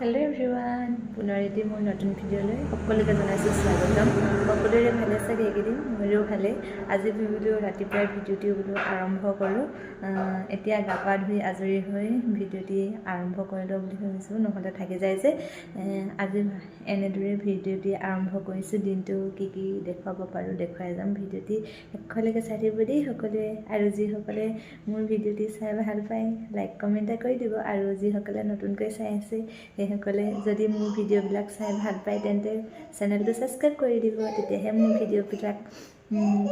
Hello' everyone, পুনৰ এটি মোৰ নতুন ভিডিঅ'লৈ সকলোকে জনাইছোঁ স্বাগতম। সকলোৰে ভালে চাগে এইকেইদিন, মোৰো ভালেই। আজি বোলো ৰাতিপুৱাৰ ভিডিঅ'টি বোলো আৰম্ভ কৰোঁ। এতিয়া গা পা ধুই আজৰি হৈ ভিডিঅ'টি আৰম্ভ কৰি লওঁ বুলি ভাবিছোঁ, নহ'লে থাকি যায় যে। আজি এনেদৰে ভিডিঅ'টি আৰম্ভ কৰিছোঁ। দিনটো কি কি দেখুৱাব পাৰোঁ দেখুৱাই যাম। ভিডিঅ'টি শেষলৈকে চাই থাকিব দেই সকলোৱে। আৰু যিসকলে মোৰ ভিডিঅ'টি চাই ভাল পায় লাইক কমেণ্ট কৰি দিব, আৰু যিসকলে নতুনকৈ চাই আছে সেইসকলে যদি মোৰ ভিডিঅ'বিলাক চাই ভাল পায় তেন্তে চেনেলটো ছাবস্ক্ৰাইব কৰি দিব, তেতিয়াহে মোৰ ভিডিঅ'বিলাক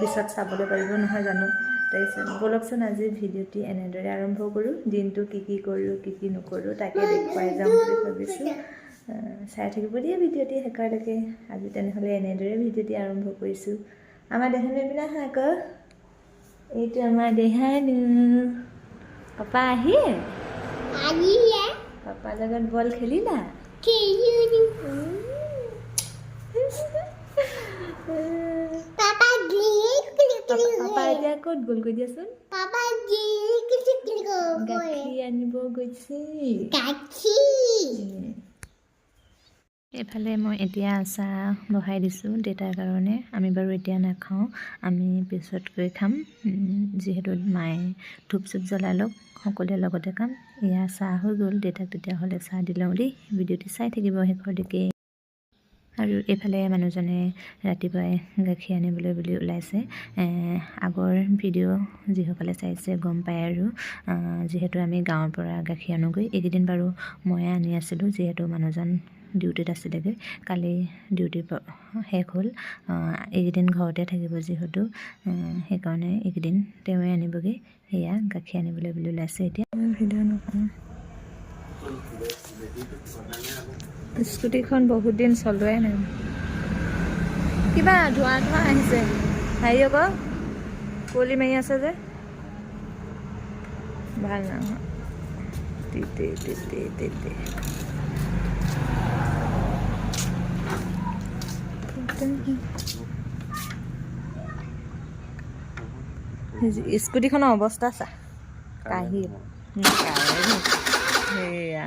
পিছত চাবলৈ পাৰিব, নহয় জানো। তাৰপিছত ব'লকচোন আজি ভিডিঅ'টি এনেদৰে আৰম্ভ কৰোঁ। দিনটো কি কি কৰোঁ কি কি নকৰোঁ তাকে দেখুৱাই যাম বুলি ভাবিছোঁ। চাই থাকিব দিয়ে ভিডিঅ'টি শেষলৈকে। আজি তেনেহ'লে এনেদৰে ভিডিঅ'টি আৰম্ভ কৰিছোঁ। আমাৰ দেহানু পিনা আকৌ এইটো আমাৰ দেহানু পাপা আহিলে। পাপাৰ লগত বল খেলিলা? পাপা এতিয়া ক'ত গ'ল কৈ দিয়াচোন। গাখীৰ আনিব গৈছে। এইফালে মই এতিয়া চাহ বহাই দিছোঁ দেউতাৰ কাৰণে। আমি বাৰু এতিয়া নাখাওঁ, আমি পিছতকৈ খাম। যিহেতু মায়ে ধূপ চুপ জ্বলাই লওক, সকলোৱে লগতে খাম। এয়া চাহ হৈ গ'ল। দেউতাক তেতিয়াহ'লে চাহ দি লওঁ দেই। ভিডিঅ'টি চাই থাকিব শেষলৈকে। আৰু এইফালে মানুহজনে ৰাতিপুৱাই গাখীৰ আনিবলৈ বুলি ওলাইছে। আগৰ ভিডিঅ' যিসকলে চাইছে গম পায় আৰু। যিহেতু আমি গাঁৱৰ পৰা গাখীৰ আনোগৈ। এইকেইদিন বাৰু ময়ে আনি আছিলোঁ, যিহেতু মানুহজন ডিউটিত আছিলেগৈ। কালি ডিউটি শেষ হ'ল। এইকেইদিন ঘৰতে থাকিব যিহেতু, সেইকাৰণে এইকেইদিন তেওঁৱে আনিবগৈ। সেয়া গাখীৰ আনিবলৈ বুলি ওলাইছে এতিয়া। ভিডিঅ' নকৰোঁ। স্কুটিখন বহুত দিন চলোৱাই নাই। কিবা ধোঁৱা আহিছে। হেৰি আকৌ কুঁৱলী মাৰি আছে যে ভাল নহয়। স্কুটিখনৰ অৱস্থা চা, কাহি সেয়া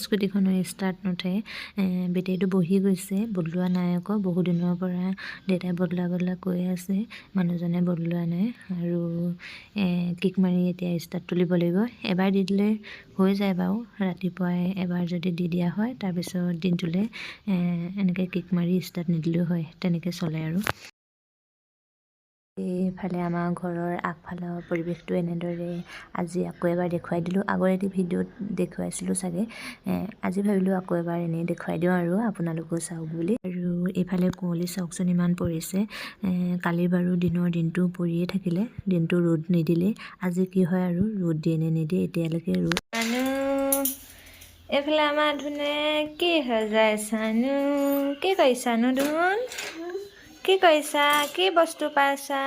স্কুটিখনো ষ্টাৰ্ট নুঠে। বেটেৰীটো বহি গৈছে, বদলোৱা নাই আকৌ। বহুদিনৰ পৰা দেউতাই বদলা কৈ আছে, মানুহজনে বদলোৱা নাই। আৰু কিক মাৰি এতিয়া ষ্টাৰ্ট তুলিব লাগিব। এবাৰ দি দিলে হৈ যায় বাৰু। ৰাতিপুৱাই এবাৰ যদি দি দিয়া হয়, তাৰপিছত দিনটোলৈ এনেকৈ কিক মাৰি ষ্টাৰ্ট নিদিলেও হয়, তেনেকৈ চলে আৰু। এইফালে আমাৰ ঘৰৰ আগফালৰ পৰিৱেশটো এনেদৰে আজি আকৌ এবাৰ দেখুৱাই দিলোঁ। আগৰ এটি ভিডিঅ'ত দেখুৱাইছিলোঁ চাগে। আজি ভাবিলোঁ আকৌ এবাৰ এনেই দেখুৱাই দিওঁ আৰু আপোনালোকেও চাওক বুলি। আৰু এইফালে কুঁৱলী চাওকচোন ইমান পৰিছে। কালি বাৰু দিনটো পৰিয়ে থাকিলে, দিনটো ৰ'দ নিদিলে। আজি কি হয় আৰু ৰ'দ দিয়ে নে নিদিয়ে এতিয়ালৈকে ৰ'দ। এইফালে আমাৰ ধুনে কি হৈ যায় চানো, কি কৰিছানো ধুন? কি কৰিছা? কি বস্তু পাইছা?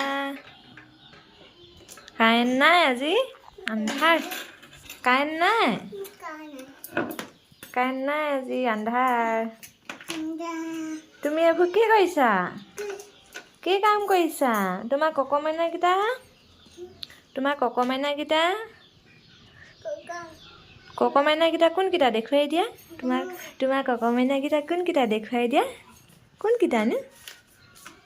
কাৰেণ্ট নাই আজি, আন্ধাৰ। কাৰেণ্ট নাই আজি, আন্ধাৰ। তুমি এইবোৰ কি কৰিছা? কি কাম কৰিছা? তোমাৰ ককমাইনাকেইটা কোনকেইটা দেখুৱাই দিয়া? তোমাৰ ককমাইনাকেইটা কোনকেইটা দেখুৱাই দিয়া? কোনকেইটানো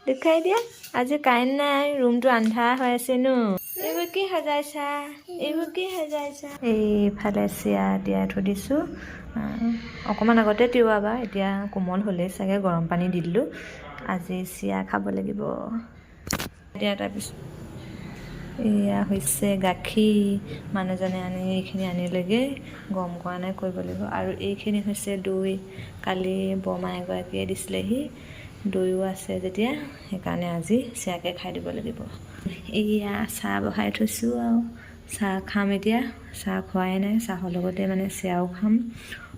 দেখুৱাই দিয়া। আজি কাৰেণ্ট নাই, ৰুমটো আন্ধাৰ হৈ আছে ন। এইবোৰ কি সজাইছা? এইফালে চিৰা তিয়াই থৈ দিছোঁ। অকণমান আগতে তিওৱাবা, এতিয়া কোমল হ'লেই চাগে। গৰম পানী দি দিলোঁ। আজি চিৰা খাব লাগিব এতিয়া। তাৰপিছত এয়া হৈছে গাখীৰ। মানুহজনে এইখিনি আনিলেগৈ, গৰম কৰা নাই, কৰিব লাগিব। আৰু এইখিনি হৈছে দৈ। কালি বৰমা এগৰাকীয়ে দিছিলেহি। দৈও আছে যেতিয়া, সেইকাৰণে আজি চিৰাকে খাই দিব লাগিব। এয়া চাহ বহাই থৈছোঁ আৰু চাহ খাম এতিয়া। চাহ খোৱাই নাই, চাহৰ লগতে মানে চিৰাও খাম।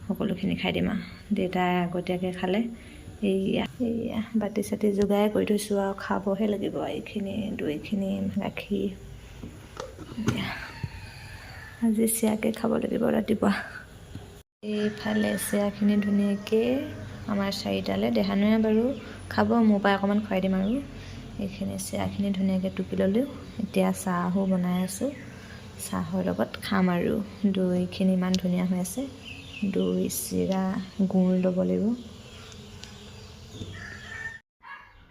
সকলোখিনি খাই দিম আৰু। দেউতাই আগতীয়াকৈ খালে। এয়া বাতি চাতি যোগাৰ কৰি থৈছোঁ আৰু খাবহে লাগিব। এইখিনি দৈখিনি গাখীৰ আজি চিৰাকে খাব লাগিব ৰাতিপুৱা। এইফালে চিৰাখিনি ধুনীয়াকৈ আমাৰ চাৰিটালৈ। দেহানুৱে বাৰু খাব, মোৰ পৰা অকণমান খুৱাই দিম আৰু। এইখিনি চিৰাখিনি ধুনীয়াকৈ টুকি ল'লোঁ। এতিয়া চাহো বনাই আছোঁ। চাহৰ লগত খাম আৰু দৈখিনি ইমান ধুনীয়া হৈ আছে দৈ চিৰা গুড় ল'ব লাগিব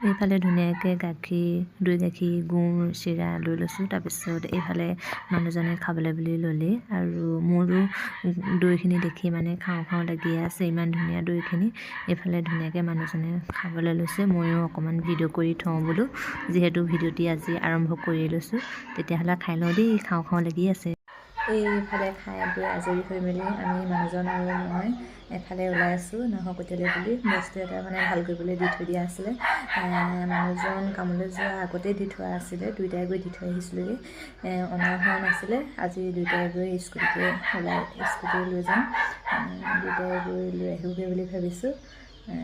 এইফালে ধুনীয়াকৈ দৈ গাখীৰ গুড় চিৰা লৈ লৈছোঁ তাৰপিছত এইফালে মানুহজনে খাবলৈ বুলি ল'লেই আৰু মোৰো দৈখিনি দেখি মানে খাওঁ লাগিয়ে আছে ইমান ধুনীয়া দৈখিনি এইফালে ধুনীয়াকৈ মানুহজনে খাবলৈ লৈছে ময়ো অকণমান ভিডিঅ' কৰি থওঁ বোলো যিহেতু ভিডিঅ'টি আজি আৰম্ভ কৰি লৈছোঁ তেতিয়াহ'লে খাই লওঁ দেই খাওঁ লাগি আছে এইফালে খাই বৈ আজৰি হৈ মেলি আমি মানুহজন আৰু মই এফালে ওলাই আছোঁ নাহৰকটীয়ালৈ বুলি বস্তু এটা মানে ভাল কৰিবলৈ দি থৈ দিয়া আছিলে মানুহজন কামলৈ যোৱা আগতেই দি থোৱা আছিলে দুইটাই গৈ দি থৈ আহিছিলোঁগৈ অনা হোৱা নাছিলে আজি দুইটাই গৈ স্কুটি লৈ যাম দুইটাই গৈ লৈ আহিবগৈ বুলি ভাবিছোঁ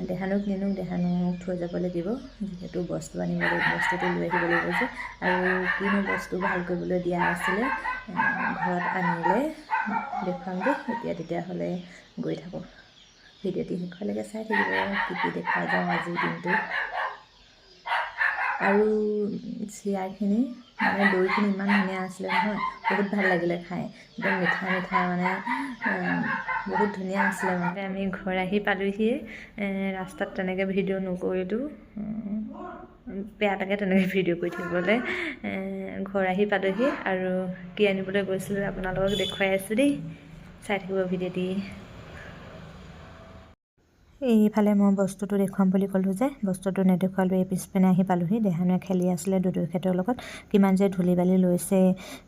দেহানুক দেহানুক থৈ যাব লাগিব যিহেতু বস্তু আনিব লাগিব বস্তুটো লৈ আহিব লাগিব যে আৰু কিনো বস্তু ভাল কৰিবলৈ দিয়া আছিলে ঘৰত আনিলে দেখুৱামগৈ তেতিয়াহ'লে গৈ থাকোঁ ভিডিঅ'টি শেষলৈকে চাই থাকিব কি দেখা যাওঁ আজিৰ দিনটো আৰু চিৰাখিনি মানে দৈখিনি ইমান ধুনীয়া আছিলে নহয় বহুত ভাল লাগিলে খাই একদম মিঠা মানে বহুত ধুনীয়া আছিলে মানে আমি ঘৰ আহি পালোঁহিয়ে ৰাস্তাত তেনেকৈ ভিডিঅ' নকৰিলোঁ বেয়া লাগে তেনেকৈ ভিডিঅ' কৰি থাকিবলৈ ঘৰ আহি পালোঁহি আৰু কি আনিবলৈ গৈছিলোঁ আপোনালোকক দেখুৱাই আছোঁ দেই চাই থাকিব ভিডিঅ'টি এইফালে মই বস্তুটো দেখুৱাম বুলি ক'লোঁ যে বস্তুটো নেদেখুৱালোঁ এই পিছপিনে আহি পালোঁহি দেহানুৱে খেলি আছিলে দুদুখেতৰ লগত কিমান যে ধূলি বালি লৈছে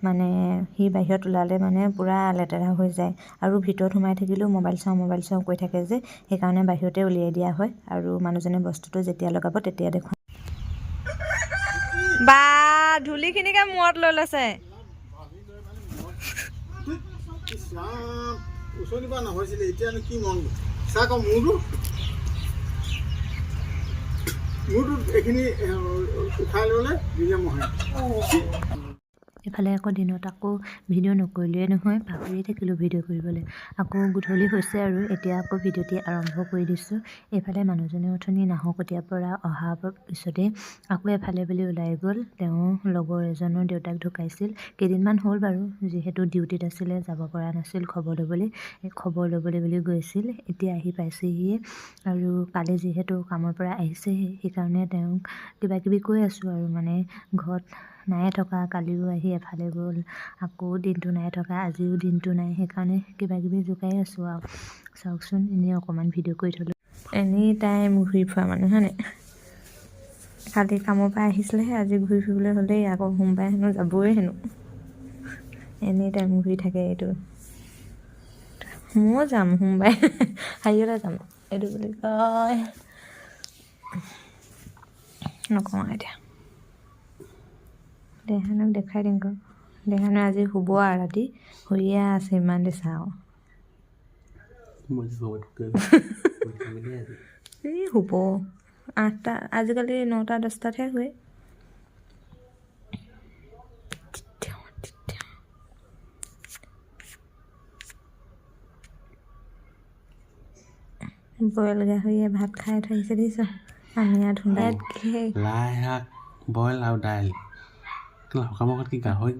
মানে সি বাহিৰত ওলালে মানে পূৰা লেতেৰা হৈ যায় আৰু ভিতৰত সোমাই থাকিলেও মোবাইল চাওঁ কৈ থাকে যে সেইকাৰণে বাহিৰতে উলিয়াই দিয়া হয় আৰু মানুহজনে বস্তুটো যেতিয়া লগাব তেতিয়া দেখুৱাম বা ধূলিখিনিকে মূৰত লৈ লৈছে এইফালে আকৌ দিনত আকৌ ভিডিঅ' নকৰিলোৱে নহয় পাহৰিয়ে থাকিলোঁ ভিডিঅ' কৰিবলৈ আকৌ গধূলি হৈছে আৰু এতিয়া আকৌ ভিডিঅ'টি আৰম্ভ কৰি দিছোঁ এইফালে মানুহজনে অথনি নাহৰকটীয়াৰ পৰা অহাৰ পিছতে আকৌ এফালে বুলি ওলাই গ'ল তেওঁ লগৰ এজনৰ দেউতাক ঢুকাইছিল কেইদিনমান হ'ল বাৰু যিহেতু ডিউটিত আছিলে যাব পৰা নাছিল খবৰ ল'বলৈ বুলি গৈছিল এতিয়া আহি পাইছেহিয়ে আৰু কালি যিহেতু কামৰ পৰা আহিছেহি সেইকাৰণে তেওঁক কিবাকিবি কৈ আছোঁ আৰু মানে ঘৰত নাই থকা কালিও আহি এফালে গ'ল আকৌ দিনটো নাই থকা আজিও দিনটো নাই সেইকাৰণে কিবাকিবি জোকাই আছোঁ আৰু চাওকচোন এনেই অকণমান ভিডিঅ' কৰি থ'লোঁ এনি টাইম ঘূৰি ফুৰা মানুহ হয়নে কালি কামৰ পৰা আহিছিলেহে আজি ঘূৰি ফুৰিবলৈ হ'লেই আকৌ সোমবাৰে হেনো যাবই হেনো এনি টাইম ঘূৰি থাকে এইটো ময়ো যাম সোমবাৰে হাৰিয়লৈ যাম এইটো বুলি কয় নকওঁ এতিয়া দেহানুক দেখাই দিম আকৌ দেহানু আজি শুব আৰু ৰাতি শুইয়ে আছে ইমান দেৰি চাওঁ এই শুব 8টা আজিকালি 9টা 10টাতহে শুৱে বইল গাহৰিয়ে ভাত খাই থৈছে দিছ আমি ইয়াত ধুন্দাত লাই শাক বইল আৰু দাইল সকামত কি গাহৰি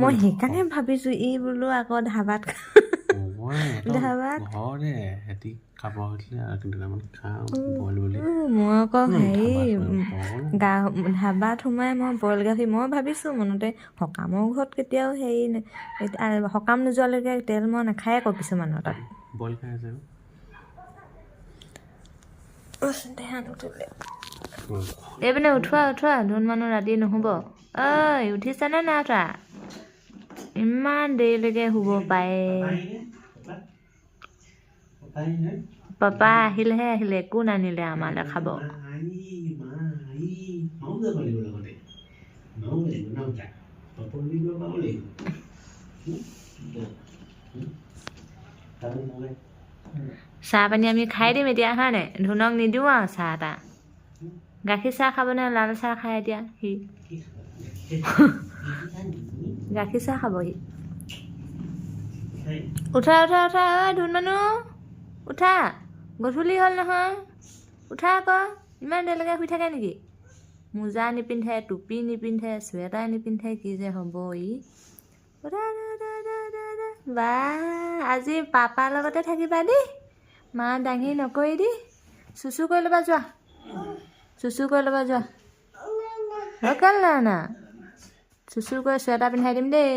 মই সেইকাৰণে ভাবিছোঁ এই বোলো আকৌ ধাবাত ঘৰতে সিহঁতি খাব হৈছিলে আৰু কেইটামান খাওঁ বইল বুলি মই আকৌ হেৰি ধাবাত সোমাই মই বইল গাহৰি মই ভাবিছোঁ মনতে সকামৰ ঘৰত কেতিয়াও হেৰি সকাম নোযোৱালৈকে তেল মই নাখায় আকৌ কিছুমানৰ তাত বইল খাই আছে এইপিনে উঠোৱা ধুন মানুহ ৰাতি নুশুব ঐ উঠিছানে নাই উঠা ইমান দেৰিলৈকে শুব পাৰে পাপা আহিলে একো নানিলে আমালৈ খাব চাহ পানী আমি খাই দিম এতিয়া হয় নাই ধুনক নিদিওঁ আৰু চাহ এটা গাখীৰ চাহ খাবনে লাল চাহ খায় এতিয়া সি গাখীৰ চাহ খাব সি উঠা ঐ ধুন মানুহ উঠা গধূলি হ'ল নহয় উঠা আকৌ ইমান দেৰিলৈকে শুই থাকে নেকি মোজা নিপিন্ধে টুপি নিপিন্ধে চুৱেটাৰ নিপিন্ধে কি যে হ'ব ই বা আজি পাপাৰ লগতে থাকিবা দেই মা দাঙি নকৰি দেই চুচু কৰি ল'বা যোৱা অকল না চুচু কৰি চুৱেটাৰ পিন্ধাই দিম দেই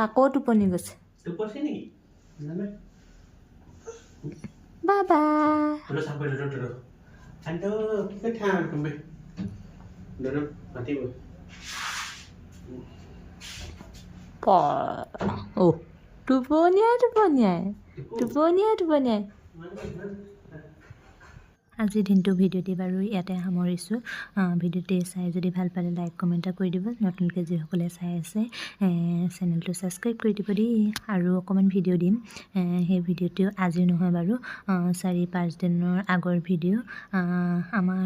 আকৌ টোপনি গৈছে বাবা টোপনিয়াই আজিৰ দিনটো ভিডিঅ'টি বাৰু ইয়াতে সামৰিছোঁ ভিডিঅ'টি চাই যদি ভাল পালে লাইক কমেণ্ট কৰি দিব নতুনকৈ যিসকলে চাই আছে চেনেলটো ছাবস্ক্ৰাইব কৰি দিব দেই আৰু অকণমান ভিডিঅ' দিম সেই ভিডিঅ'টো আজি নহয় বাৰু 4-5 দিনৰ আগৰ ভিডিঅ' আমাৰ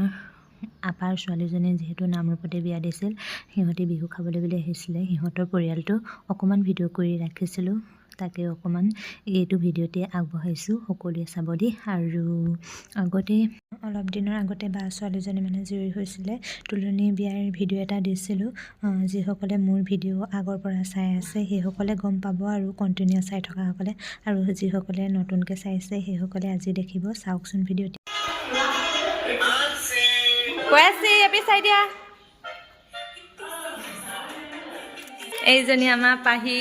আপাৰ ছোৱালীজনী যিহেতু নামৰূপতে বিয়া দিছিল সিহঁতে বিহু খাবলৈ বুলি আহিছিলে সিহঁতৰ পৰিয়ালটো অকণমান ভিডিঅ' কৰি ৰাখিছিলোঁ তাকে অকণমান এইটো ভিডিঅ'তে আগবঢ়াইছোঁ সকলোৱে চাব দেই আৰু আগতে অলপ দিনৰ আগতে বা ছোৱালীজনী মানে জুৰি হৈছিলে তুলনি বিয়াৰ ভিডিঅ' এটা দিছিলোঁ যিসকলে মোৰ ভিডিঅ' আগৰ পৰা চাই আছে সেইসকলে গম পাব আৰু কণ্টিনিউ চাই থকাসকলে আৰু যিসকলে নতুনকৈ চাইছে সেইসকলে আজি দেখিব চাওকচোন ভিডিঅ'টি কৈ আছে এপি চাই দিয়া এইজনী আমাৰ পাহি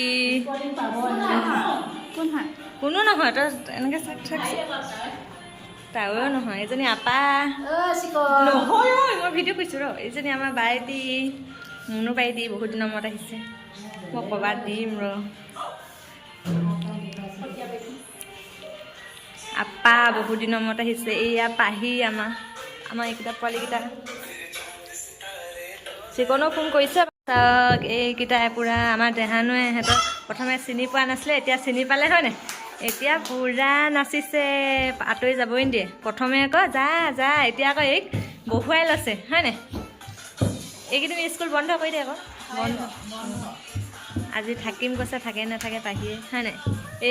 কোনো নহয় তই এনেকৈ তাইও নহয় এইজনী আপা নহয় মই ভিডিঅ' কৰিছোঁ ৰ এইজনী আমাৰ বাইটি মুনু বাইটি বহুত দিনৰ মূৰত আহিছে মই ক'ৰবাত দিম ৰ আপা বহুত দিনৰ মূৰত আহিছে এইয়া পাহি আমাৰ এইকেইটা পোৱালীকেইটা চিকনো ফোন কৰিছে এইকেইটাই পূৰা আমাৰ দেহানুৱে সিহঁতক প্ৰথমে চিনি পোৱা নাছিলে এতিয়া চিনি পালে হয়নে এতিয়া পূৰা নাচিছে আঁতৰি যাবই নিদিয়ে প্ৰথমে আকৌ যা এতিয়া আকৌ এইক বহুৱাই লৈছে হয়নে এইকেইদিন স্কুল বন্ধ কৰি দিয়ে আকৌ বন্ধ আজি থাকিম কৈছে থাকে নাথাকে পাহিয়ে হয়নে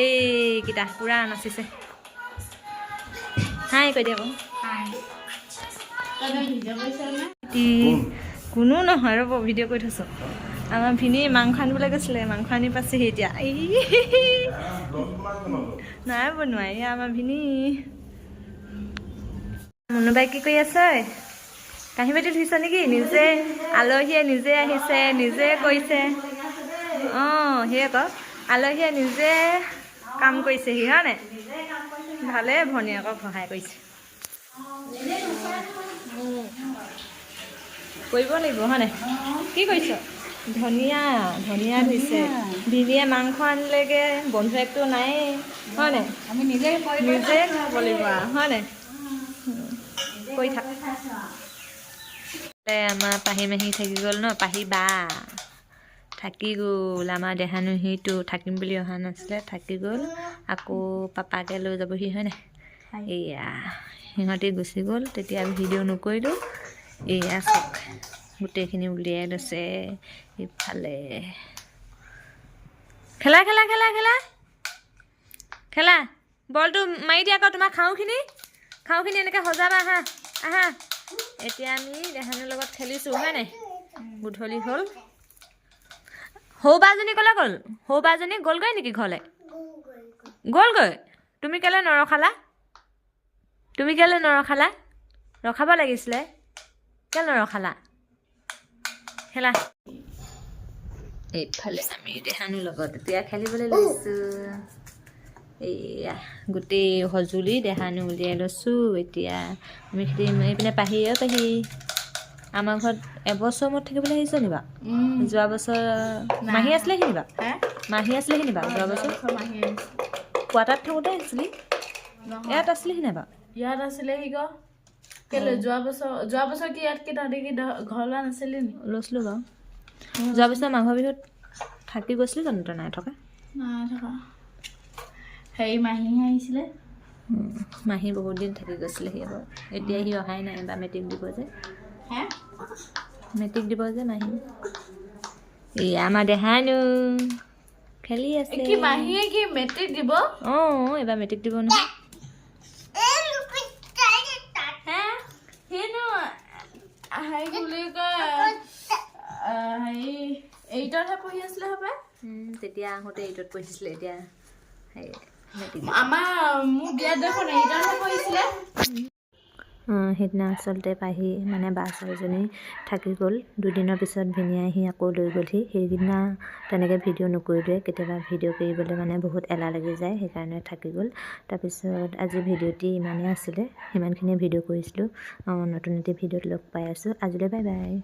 এইকেইটা পূৰা নাচিছে হাই কৈ দিয়ে আকৌ কোনো নহয় ৰ'ব ভিডিঅ' কৰি থৈছোঁ আমাৰ ভিনি মাংস আনিবলৈ গৈছিলে মাংস আনি পাইছেহি এতিয়া নাই বনোৱা এয়া আমাৰ ভিনি মুনুবাই কি কৰি আছে কাঁহী বাতি ধুইছ নেকি নিজে আলহীয়ে নিজে আহিছে নিজে কৰিছে অঁ সেই আকৌ আলহীয়ে নিজে কাম কৰিছেহি হয়নে ভালে ভনীয়েকক সহায় কৰিছে কৰিব লাগিব হয়নে কি কৰিছ ধনিয়া ধুইছে ভিনিয়ে মাংস আনিলেগৈ বন্ধুৱেকটো নায়েই হয়নে আমি নিজে খাব লাগিব হয়নে কৰি থাক আমাৰ পাহি মাহী থাকি গ'ল ন পাহি বা থাকি গ'ল আমাৰ দেহানো সিটো থাকিম বুলি অহা নাছিলে থাকি গ'ল আকৌ পাপাকে লৈ যাবহি হয়নে এয়া সিহঁতি গুচি গ'ল তেতিয়া ভিডিঅ' নকৰিলোঁ এয়া চাওক গোটেইখিনি উলিয়াই লৈছে ইফালে খেলা বলটো মাৰি দিয়া আকৌ তোমাৰ খাওঁখিনি এনেকৈ সজাবা আহা এতিয়া আমি দেহানুৰ লগত খেলিছোঁ হয় নাই গধূলি হ'ল সৰু বাজনী ক'লৈ গ'ল সৰু বাজনী গ'লগৈ নেকি ঘৰলৈ গ'লগৈ তুমি কেলৈ নৰখালা ৰখাব লাগিছিলে কেলৈ নৰখালা খেলা এইফালে আমি দেহানুৰ লগত এতিয়া খেলিবলৈ লৈছোঁ এইয়া গোটেই সঁজুলি দেহানু উলিয়াই লৈছোঁ এতিয়া আমি খেলিম এইপিনে পাহি আমাৰ ঘৰত এবছৰ মূৰত থাকিবলৈ আহিছ নি বাৰু যোৱা বছৰ মাহী আছিলে সি নিবা যোৱা বছৰ কোৱাটাৰত থাকোঁতে আহিছিলি ইয়াত আছিলেহি নাই বাৰু ইয়াত আছিলেহি গ কেলৈ যোৱা বছৰ কি ইয়াত কি তহঁতি কি ঘৰ লোৱা নাছিলি নি লৈছিলোঁ বাৰু যোৱা বছৰ মাঘৰ বিহুত থাকি গৈছিলি জানো তই নাই থকা হেৰি মাহীহে আহিছিলে মাহী বহুত দিন থাকি গৈছিলে সি আকৌ এতিয়া সি অহাই নাই বা মেট্ৰিক দিব যে মাহী এয়া আমাৰ দেহানু খেলি আছে কি মাহীয়ে কি মেট্ৰিক দিব অঁ এইবাৰ মেট্ৰিক দিব নহয় 8তহে পঢ়ি আছিলে হপাই তেতিয়া আহোঁতে 8ত পঢ়িছিলে এতিয়া সেই আমাৰ মোৰ বিয়াত দেখোন 8তহে পঢ়িছিলে সেইদিনা আচলতে পাহি মানে বা ছোৱালীজনী থাকি গ'ল 2 দিনৰ পিছত ভিনিয়ে আহি আকৌ লৈ গ'লহি সেইদিনা তেনেকৈ ভিডিঅ' নকৰিলোৱে কেতিয়াবা ভিডিঅ' কৰিবলৈ মানে বহুত এলাহ লাগি যায় সেইকাৰণে থাকি গ'ল তাৰপিছত আজি ভিডিঅ'টি ইমানেই আছিলে সিমানখিনিয়ে ভিডিঅ' কৰিছিলোঁ নতুন এটি ভিডিঅ'ত লগ পাই আছোঁ আজিলৈ বাই বাই